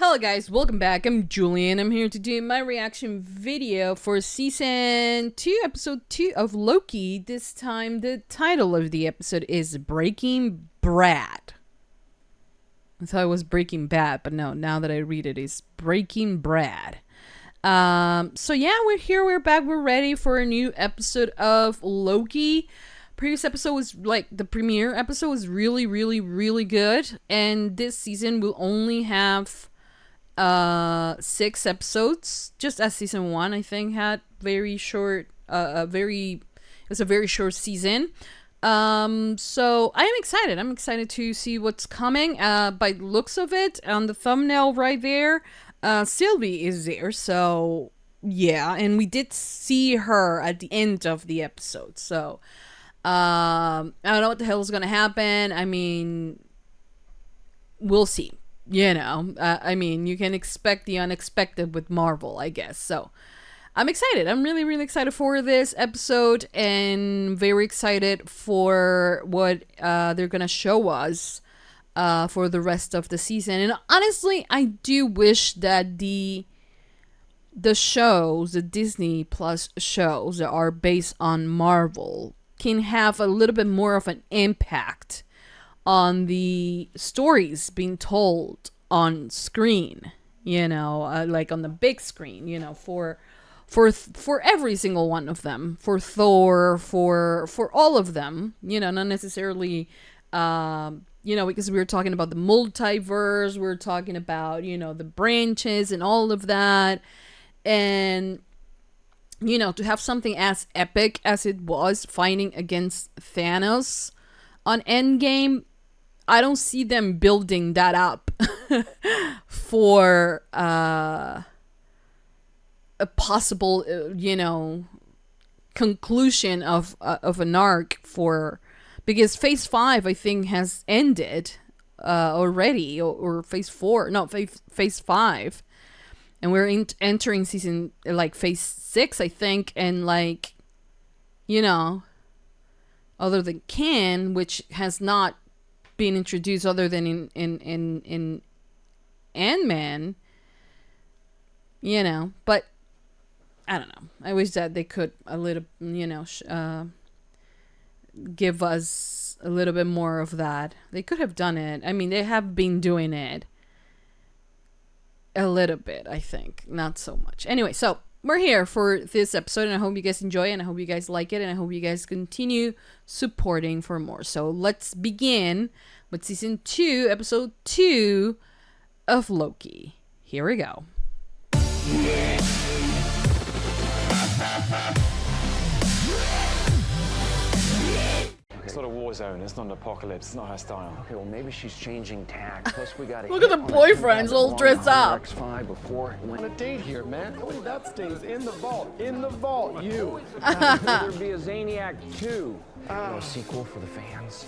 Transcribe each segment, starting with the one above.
Hello guys, welcome back. I'm Julie and I'm here to do my reaction video for season 2, episode 2 of Loki. This time the title of the episode is Breaking Brad. I thought it was Breaking Bad, but no, now that I read it, it's Breaking Brad. So yeah, we're here, we're back, we're ready for a new episode of Loki. Previous episode was like the premiere episode was really good, and this season will only have 6 episodes, just as season 1 I think had very short it was a very short season. So I'm excited to see what's coming. By the looks of it on the thumbnail right there, Sylvie is there, so yeah, and we did see her at the end of the episode, so I don't know what the hell is gonna happen. I mean, we'll see. You know, I mean, you can expect the unexpected with Marvel, I guess. So I'm excited. I'm really excited for this episode, and very excited for what they're gonna show us for the rest of the season. And honestly, I do wish that the shows, the Disney Plus shows that are based on Marvel, can have a little bit more of an impact on the stories being told on screen, you know, like on the big screen, you know, for every single one of them, for Thor, for all of them, you know, not necessarily, you know, because we were talking about the multiverse, we're talking about, you know, the branches and all of that, and you know, to have something as epic as it was fighting against Thanos on Endgame, I don't see them building that up for a possible, you know, conclusion of an arc for, because Phase 5 I think has ended already, or Phase 4, no, Phase 5. And we're entering season, like, Phase 6, I think, and, like, you know, other than Kang, which has not been introduced other than in Ant-Man, you know, but, I don't know. I wish that they could a little, you know, give us a little bit more of that. They could have done it. I mean, they have been doing it. A little bit, I think, not so much. Anyway, so we're here for this episode, and I hope you guys enjoy it, and I hope you guys like it, and I hope you guys continue supporting for more. So let's begin with season 2, episode 2 of Loki. Here we go. It's not a war zone, it's not an apocalypse, it's not her style. Okay, well maybe she's changing tack. Plus we gotta Look at the boyfriends all dressed up. X5 before On a date here, man. That stays in the vault. In the vault, you. there'd be a Zaniac 2. A sequel for the fans.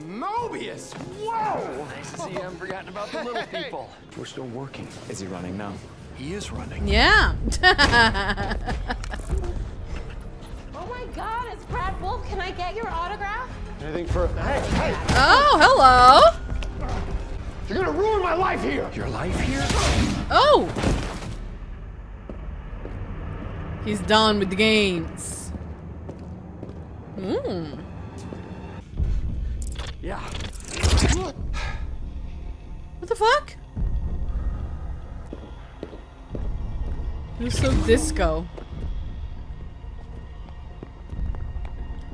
Mobius! Whoa! Nice to see you haven't forgotten about the little people. We're still working. Is he running now? He is running. Yeah. Oh my God, it's Brad Wolf. Can I get your autograph? Anything for... Hey! Oh, hello. You're gonna ruin my life here! Your life here? Oh. He's done with the games. Yeah. What the fuck? It was so disco.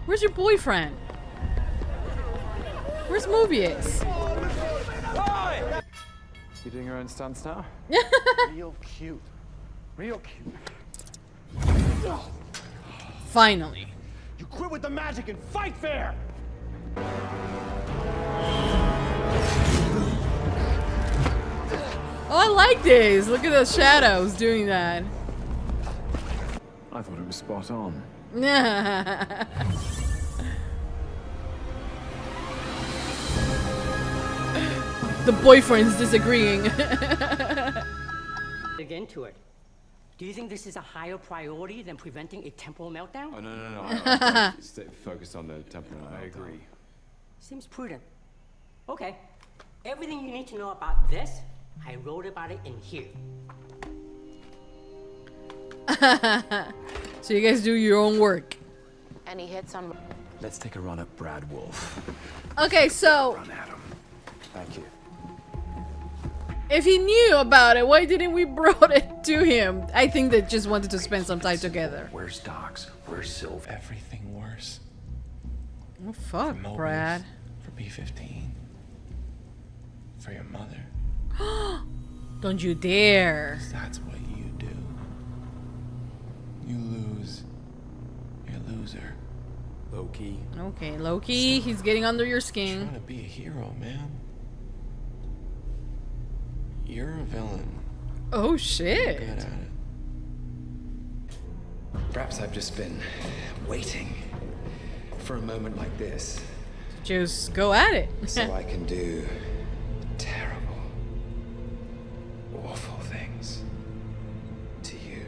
Where's your boyfriend? Where's Mobius? You doing your own stunts now? Real cute. Real cute. Finally. You quit with the magic and fight fair! Oh, I like this. Look at the shadows doing that. I thought it was spot on. The boyfriend's disagreeing. Dig into it. Do you think this is a higher priority than preventing a temporal meltdown? Oh, no. I stay focused on the temporal. I agree. Seems prudent. Okay. Everything you need to know about this I wrote about it in here. So you guys do your own work. Any hits on... Let's take a run at Brad Wolf. Okay, so Run at him. Thank you. if he knew about it, why didn't we brought it to him? I think they just wanted to spend some time together. Where's Docs? Where's Sylv? Everything worse. Oh fuck, Mobius, Brad. For B-15. For your mother. Don't you dare. That's what you do. You lose. You're a loser. Loki. Okay, Loki, he's getting under your You're skin. trying to be a hero, man. You're a villain. Oh shit. Good at it. Perhaps I've just been waiting for a moment like this Just go at it. so I can do terrible, awful things to you.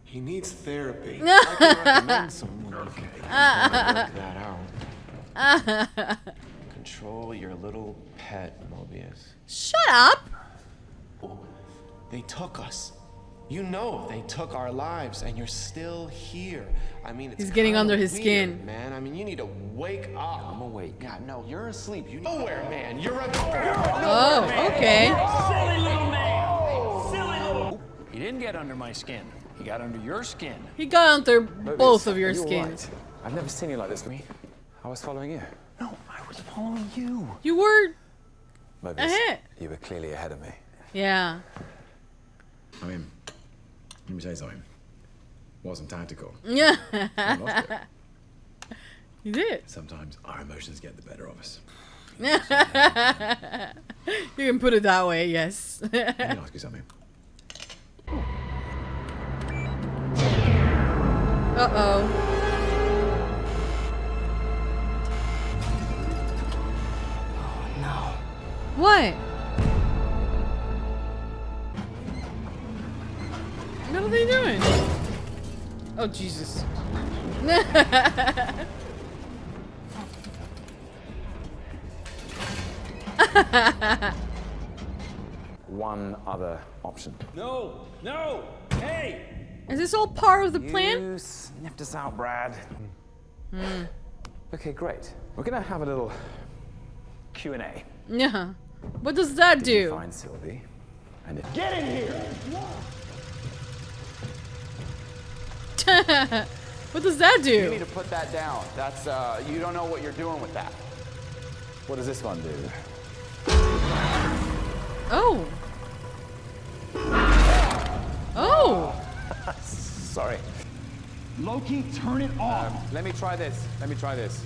He needs therapy. I can recommend someone. Okay. Work that out. Control your little pet, Mobius. Shut up. They took us. You know they took our lives, and you're still here. I mean, it's He's getting kinda under his weird, skin. man. I mean, you need to wake up. I'm awake. Yeah, no, you're asleep. You nowhere, man. You're a Oh, okay. He didn't get under my skin. He got under your skin. He got under both of your Are you all skins. right? I've never seen you like this. Me? I was following you. No, I was following you. You were Mobius, ahead. you were clearly ahead of me. Yeah. I mean, let me tell you something. Wasn't tactical. Yeah. I lost it. You did. Sometimes our emotions get the better of us. You can put it that way, yes. Let me ask you something. Uh-oh. No. What? What are they doing? Oh, Jesus. One other option. No, no, hey! Is this all part of the plan? You sniffed us out, Brad. Okay, great. We're gonna have a little Q&A. Yeah. What does that Did you do? find Sylvie? And if Get in here! What does that You need do? to put that down. That's, you don't know what you're doing with that. what does this one do? Oh. Oh. Sorry. Loki, turn it off. Let me try this. Let me try this.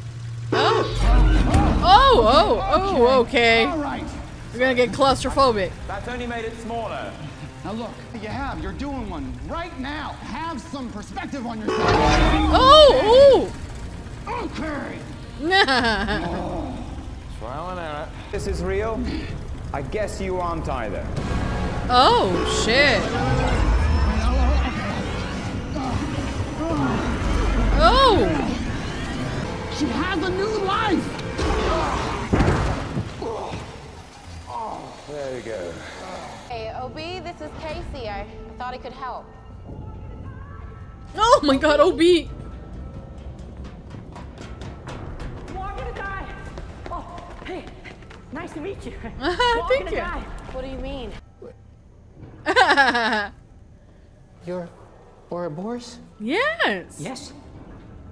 Oh, okay. All right. You're gonna get claustrophobic. That's only made it smaller. Now look, you're doing one right now. Have some perspective on yourself. Oh, Okay. ooh. Trial and error. This is real? I guess you aren't either. Oh, shit. Oh. She has a new life. There we go. Hey, OB, this is Casey. I thought I could help. Oh my god, OB. You are gonna die. Oh, hey, nice to meet you. Thank you. Die. What do you mean? You're Ouroboros? Yes. Yes.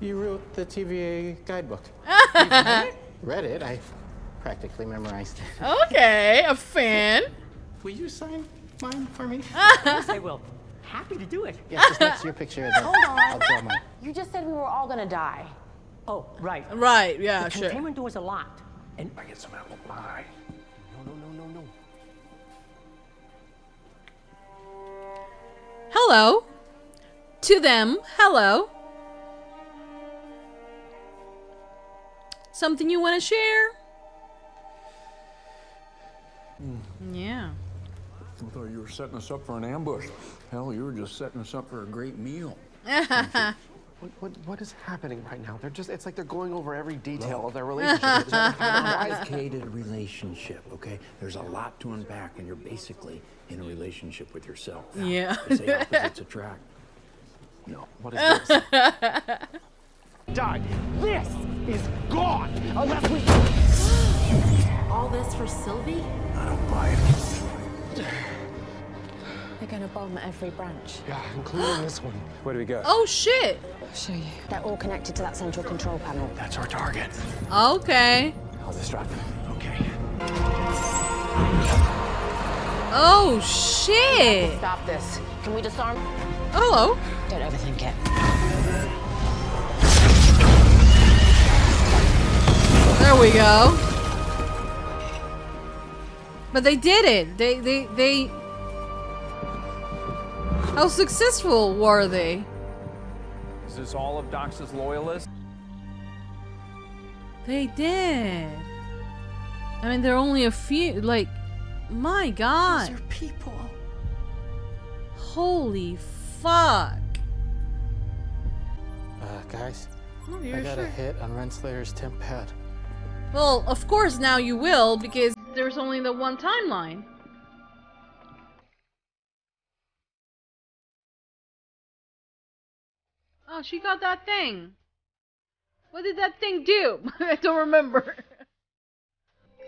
You wrote the TVA guidebook. Read it. I practically memorized it. Okay, a fan. Will you sign mine for me? Yes, I will. Happy to do it. Yeah, just next to your picture. Then I'll draw mine. You just said we were all gonna die. Oh, right. Right, yeah, The sure. containment doors are locked. And I get some apple pie. No. Hello. To them, hello. Something you want to share? Yeah. I thought you were setting us up for an ambush. Hell, you were just setting us up for a great meal. What What is happening right now? It's like they're going over every detail of their relationship. It's a Complicated relationship, okay? There's a lot to unpack when you're basically in a relationship with yourself. Yeah. They say opposites attract. No, what is this? Die. This is gone unless we. All this for Sylvie? I don't buy it. They're gonna bomb every branch. Yeah, including this one. Where do we go? Oh shit. I'll show you. They're all connected to that central control panel. That's our target. Okay. I'll distract them. Okay. Oh shit. Stop this. Can we disarm? Hello. Don't overthink it. There we go. But they did it. They How successful were they? Is this all of Dox's loyalists? They did. I mean, there are only a few. Like, my God. These are people. Holy fuck. Guys, Oh, I you're got a sure? hit on Renslayer's temp pad. Well, of course now you will, because there's only the one timeline. Oh, she got that thing. What did that thing do? I don't remember.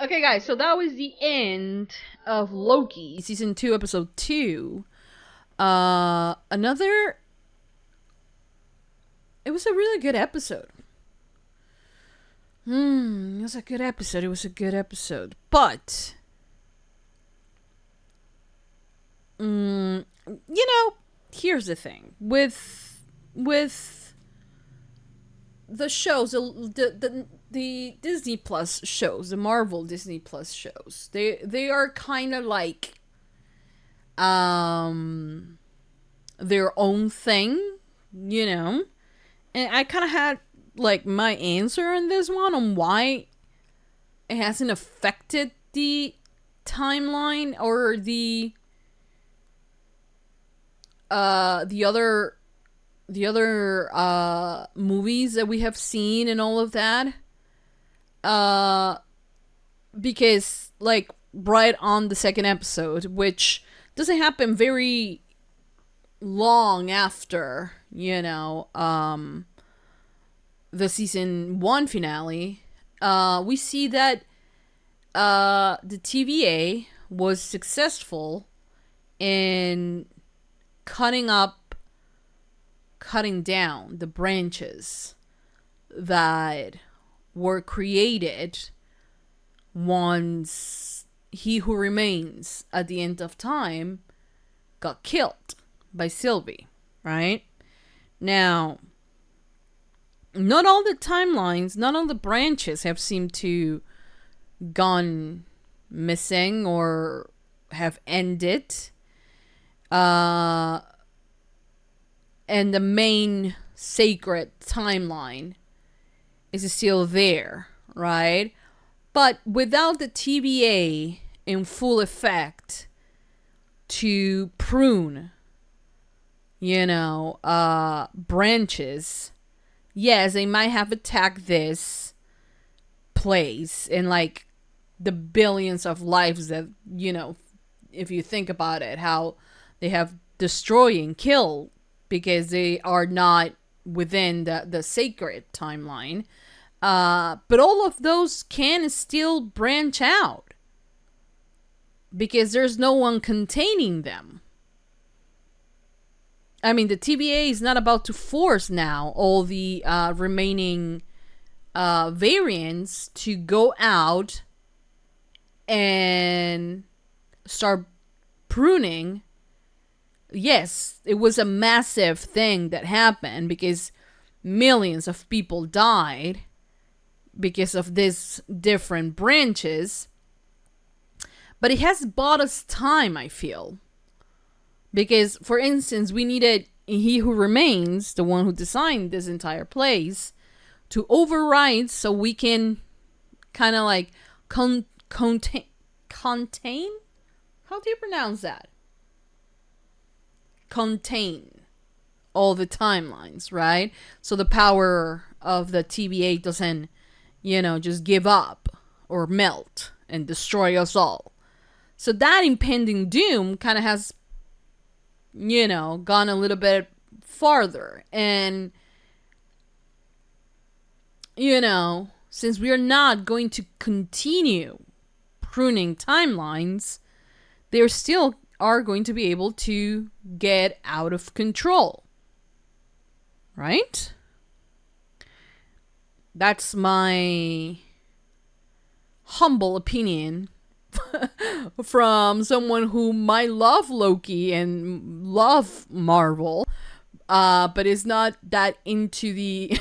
Okay, guys, so that was the end of Loki, season 2, episode 2. Another... It was a really good episode. It was a good episode. It was a good episode. But... you know, here's the thing. With the shows, the Disney Plus shows, the Marvel Disney Plus shows, they are kind of like their own thing, you know. And I kind of had like my answer on this one on why it hasn't affected the timeline or the other movies that we have seen and all of that. Because like right on the second episode, which doesn't happen very long after, you know, the season 1 finale, we see that the TVA was successful in cutting down the branches that were created once He Who Remains at the end of time got killed by Sylvie, right? Now, not all the timelines, not all the branches have seemed to gone missing or have ended. And the main sacred timeline is still there, right? But without the TVA in full effect to prune, you know, branches, yes, they might have attacked this place and like the billions of lives that, you know, if you think about it, how they have destroyed and killed because they are not within the sacred timeline. But all of those can still branch out because there's no one containing them. I mean, the TVA is not about to force now all the remaining variants to go out and start pruning. Yes, it was a massive thing that happened because millions of people died because of these different branches. But it has bought us time, I feel. Because, for instance, we needed He Who Remains, the one who designed this entire place, to override so we can kind of like contain? How do you pronounce that? Contain all the timelines, right? So the power of the TVA doesn't, just give up or melt and destroy us all. So that impending doom kind of has, gone a little bit farther. And, since we are not going to continue pruning timelines, they still are going to be able to get out of control. Right? That's my humble opinion from someone who might love Loki and love Marvel, but is not that into the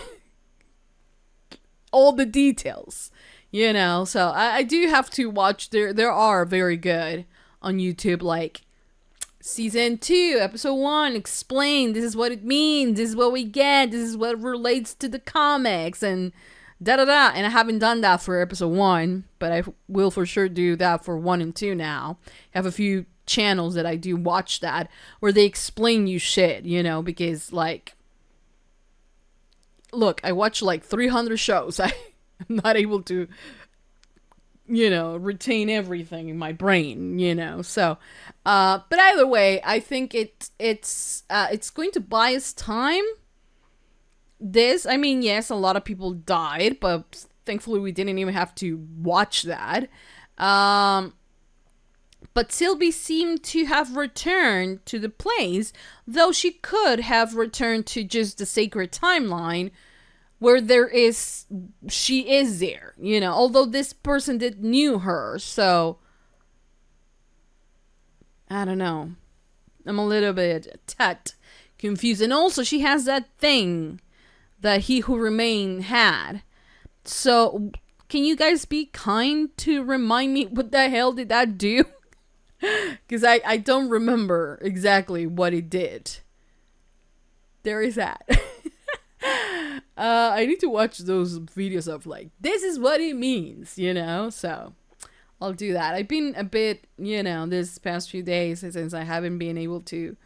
all the details, So I do have to watch. There are very good on YouTube, like Season 2, Episode 1, explain, this is what it means, this is what we get, this is what relates to the comics, and da-da-da. And I haven't done that for Episode 1, but I will for sure do that for 1 and 2 now. I have a few channels that I do watch that, where they explain you shit, because, look, I watch 300 shows. I'm not able to retain everything in my brain, so, but either way, I think it's going to buy us time. Yes, a lot of people died, but thankfully we didn't even have to watch that. But Sylvie seemed to have returned to the place, though she could have returned to just the sacred timeline, where she is there, although this person did knew her, so I don't know. I'm a little bit confused. And also she has that thing that He Who Remained had. So can you guys be kind to remind me what the hell did that do? Because I don't remember exactly what it did. There is that. I need to watch those videos of this is what it means, so I'll do that. I've been a bit, this past few days, since I haven't been able to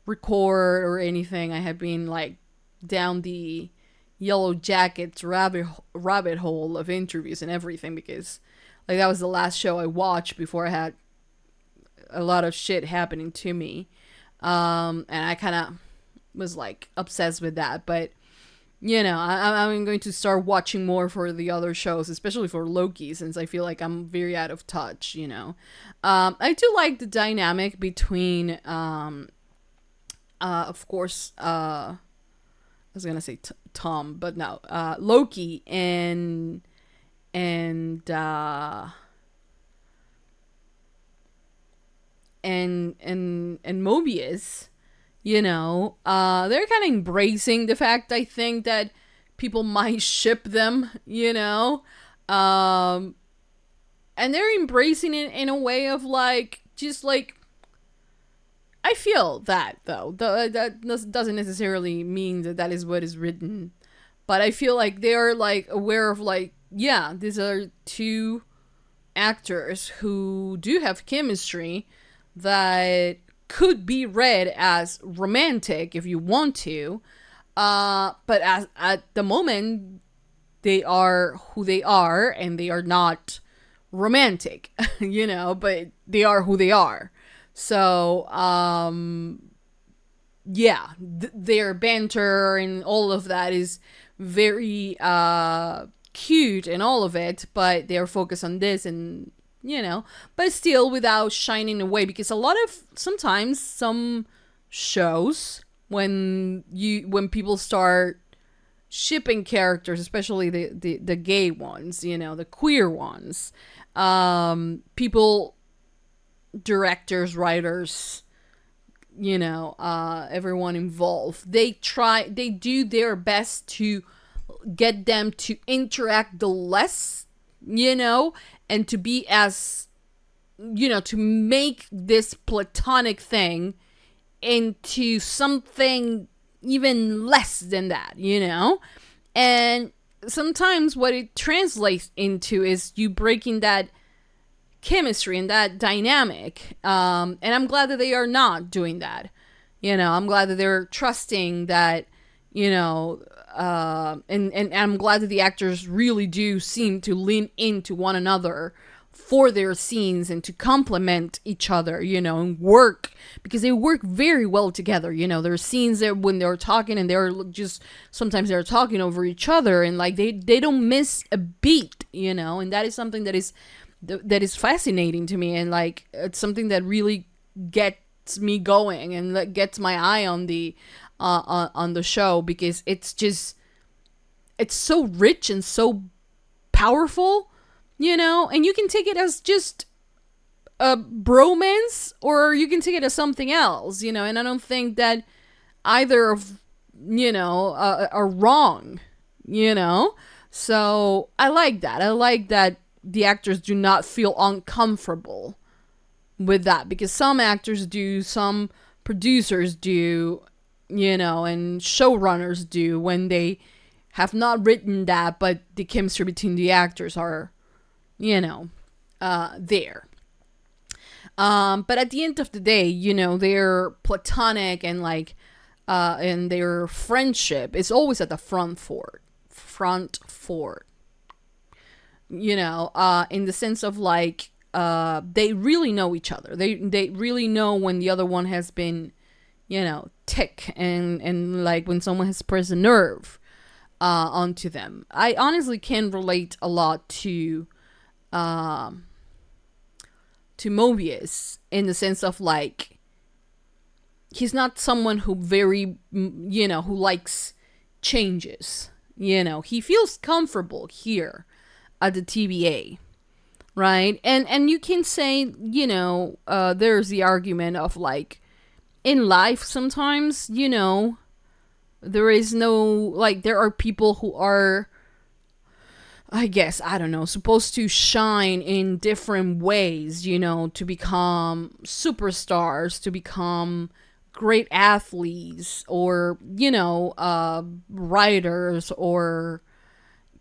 record or anything, I have been down the Yellow Jackets rabbit hole of interviews and everything, because that was the last show I watched before I had a lot of shit happening to me, and I kind of was obsessed with that. But I'm going to start watching more for the other shows, especially for Loki, since I feel like I'm very out of touch, I do like the dynamic between, of course, I was going to say Tom, but no, Loki and Mobius. They're kind of embracing the fact, I think, that people might ship them, and they're embracing it in a way of I feel that, though. That doesn't necessarily mean that is what is written, but I feel they're aware of yeah, these are two actors who do have chemistry that could be read as romantic if you want to, but at the moment they are who they are, and they are not romantic, but they are who they are. So yeah, their banter and all of that is very cute and all of it, but they're focused on this, and but still without shining away, because sometimes some shows, when people start shipping characters, especially the gay ones, the queer ones, people, directors, writers, everyone involved, they do their best to get them to interact the less, and to be as, to make this platonic thing into something even less than that, and sometimes what it translates into is you breaking that chemistry and that dynamic, and I'm glad that they are not doing that, You know, I'm glad that they're trusting that, you know, and I'm glad that the actors really do seem to lean into one another for their scenes and to complement each other, you know, and work, because they work very well together. You know, there are scenes that when they're talking and they're just, sometimes they're talking over each other, and like they don't miss a beat, you know, and that is something that is fascinating to me, and like it's something that really gets me going and that gets my eye on the show, because it's so rich and so powerful, you know, and you can take it as just a bromance or you can take it as something else, you know, and I don't think that either of, you know, are wrong, you know. So I like that the actors do not feel uncomfortable with that, because some actors do, some producers do, you know, and showrunners do when they have not written that, but the chemistry between the actors are, you know, there. But at the end of the day, you know, they're platonic and like, and their friendship is always at the front forward, you know, in the sense of like, they really know each other. They really know when the other one has been, you know, tick and like when someone has pressed a nerve onto them. I honestly can relate a lot to Mobius, in the sense of like, he's not someone who you know, who likes changes. You know, he feels comfortable here at the TVA, right? And you can say, you know, there's the argument of like, in life sometimes, you know, there is no, like, there are people who are, I guess, I don't know, supposed to shine in different ways, you know, to become superstars, to become great athletes, or, you know, writers or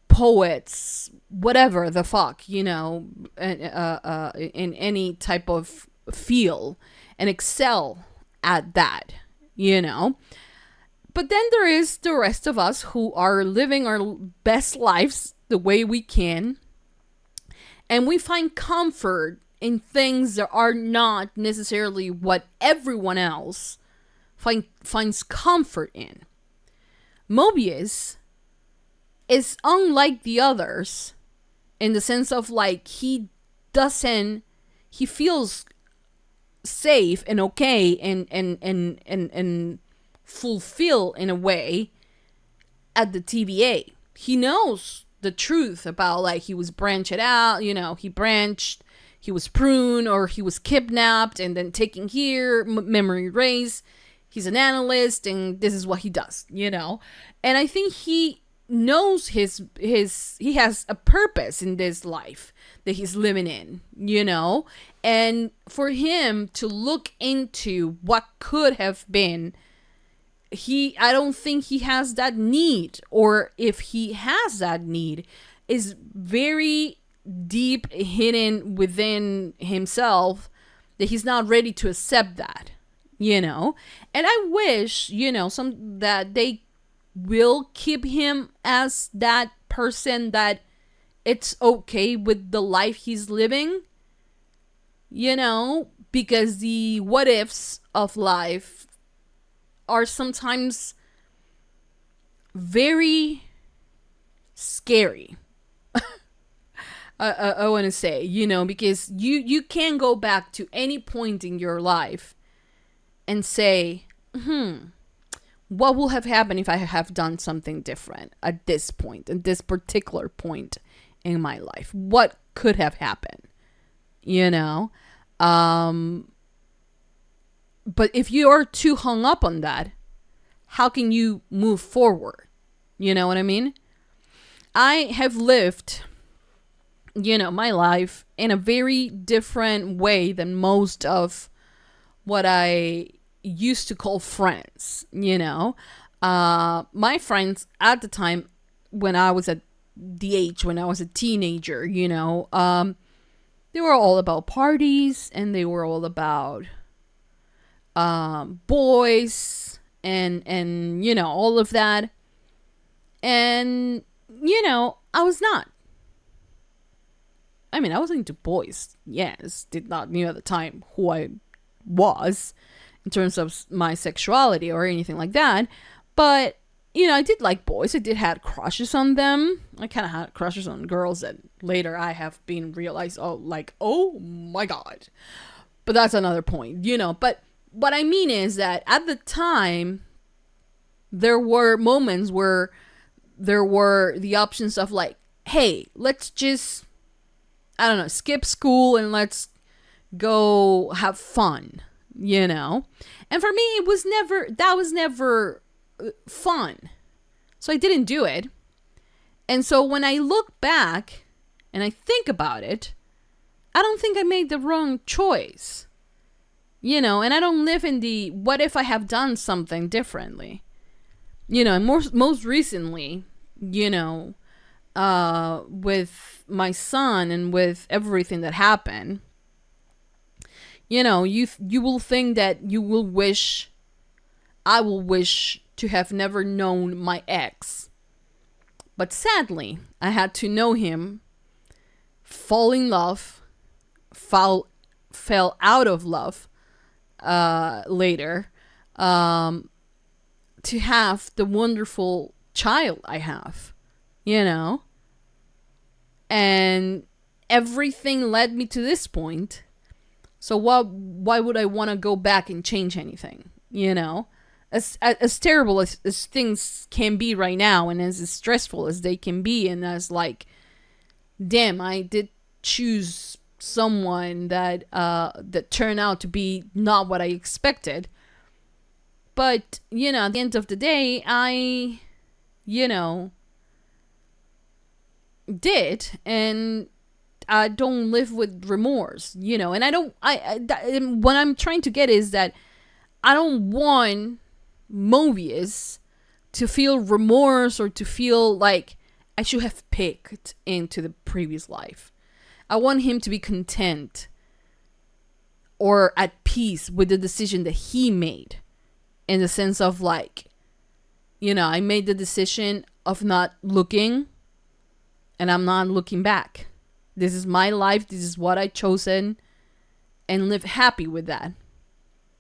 poets, whatever the fuck, you know, in any type of field, and excel at that, you know. But then there is the rest of us who are living our best lives the way we can, and we find comfort in things that are not necessarily what everyone else finds comfort in. Mobius is unlike the others in the sense of like, he feels safe and okay and fulfill in a way at the TVA. He knows the truth about, like, he was branched out, you know, he was pruned, or he was kidnapped and then taken here, memory erased. He's an analyst and this is what he does, you know. And I think he knows he has a purpose in this life that he's living in, you know. And for him to look into what could have been, I don't think he has that need, or if he has that need, is very deep hidden within himself, that he's not ready to accept that, you know. And I wish, you know, that they will keep him as that person that it's okay with the life he's living, you know, because the what ifs of life are sometimes very scary. I want to say, you know, because you can go back to any point in your life and say, what will have happened if I have done something different at this point, at this particular point in my life? What could have happened, you know? But if you are too hung up on that, how can you move forward? You know what I mean? I have lived, you know, my life in a very different way than most of what I used to call friends, you know. My friends at the time, when I was at the age, when I was a teenager, you know, they were all about parties, and they were all about boys and you know, all of that. And, you know, I was not. I mean, I was into boys, yes. Did not know at the time who I was in terms of my sexuality or anything like that. But, you know, I did like boys. I did have crushes on them. I kind of had crushes on girls that later I have been realized, oh my God. But that's another point, you know. But what I mean is that at the time, there were moments where there were the options of like, hey, let's just, I don't know, skip school and let's go have fun, you know? And for me, that was never fun. So I didn't do it. And so when I look back and I think about it, I don't think I made the wrong choice, you know? And I don't live in the, what if I have done something differently? You know, and most recently, you know, with my son and with everything that happened, you know, you will think that I will wish to have never known my ex. But sadly, I had to know him, fall in love, fell out of love later, to have the wonderful child I have, you know? And everything led me to this point. So why would I want to go back and change anything, you know? As terrible as things can be right now, and as stressful as they can be, and as like, damn, I did choose someone that turned out to be not what I expected. But, you know, at the end of the day, I, you know, did, and I don't live with remorse, you know, and what I'm trying to get is that I don't want Mobius to feel remorse or to feel like I should have picked into the previous life. I want him to be content or at peace with the decision that he made. In the sense of like, you know, I made the decision of not looking, and I'm not looking back. This is my life. This is what I chosen, and live happy with that.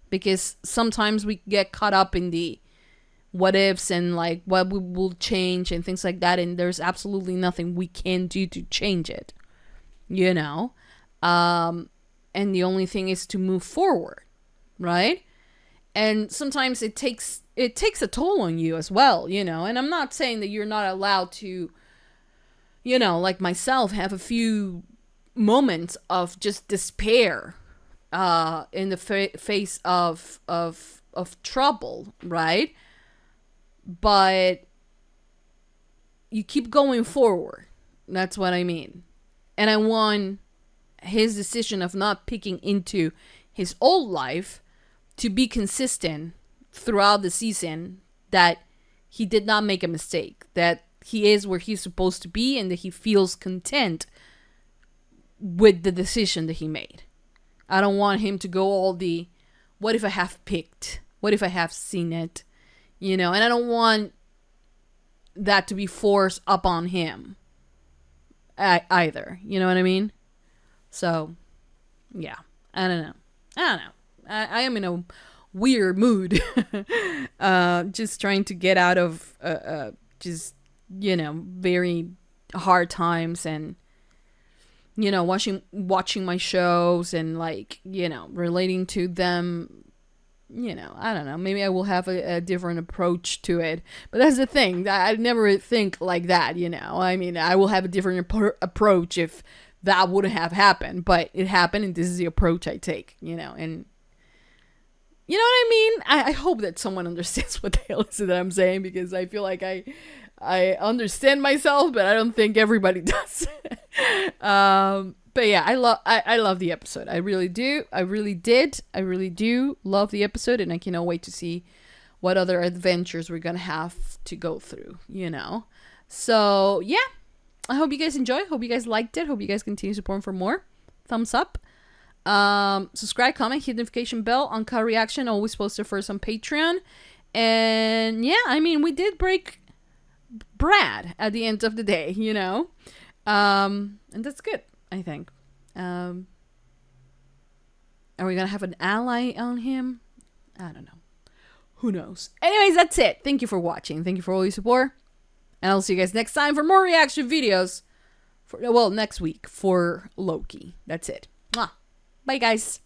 Because sometimes we get caught up in the what ifs and like what we will change and things like that, and there's absolutely nothing we can do to change it, you know. And the only thing is to move forward, right? And sometimes it takes a toll on you as well, you know. And I'm not saying that you're not allowed to, you know, like myself, have a few moments of just despair in the face of trouble, right? But you keep going forward. That's what I mean. And I want his decision of not picking into his old life to be consistent throughout the season, that he did not make a mistake, that he is where he's supposed to be, and that he feels content with the decision that he made. I don't want him to go all the, what if I have picked? What if I have seen it? You know, and I don't want that to be forced upon him either. You know what I mean? So, yeah. I don't know. I am in a weird mood. Just trying to get out of just, you know, very hard times, and, you know, watching my shows and, like, you know, relating to them. You know, I don't know. Maybe I will have a different approach to it. But that's the thing. I never think like that, you know. I mean, I will have a different approach if that wouldn't have happened. But it happened, and this is the approach I take, you know. And you know what I mean? I hope that someone understands what the hell is it that I'm saying, because I feel like I understand myself, but I don't think everybody does. But yeah, I love the episode. I really do. I really do love the episode, and I cannot wait to see what other adventures we're gonna have to go through, you know. So yeah, I hope you guys enjoy. Hope you guys liked it. Hope you guys continue supporting for more. Thumbs up. Subscribe, comment, hit notification bell. Uncut reaction always posted first on Patreon. And yeah, I mean, we did break Brad at the end of the day, you know. And that's good, I think. Are we gonna have an ally on him? I don't know. Who knows? Anyways, that's it. Thank you for watching. Thank you for all your support. And I'll see you guys next time for more reaction videos. Next week for Loki. That's it. Mwah. Bye, guys.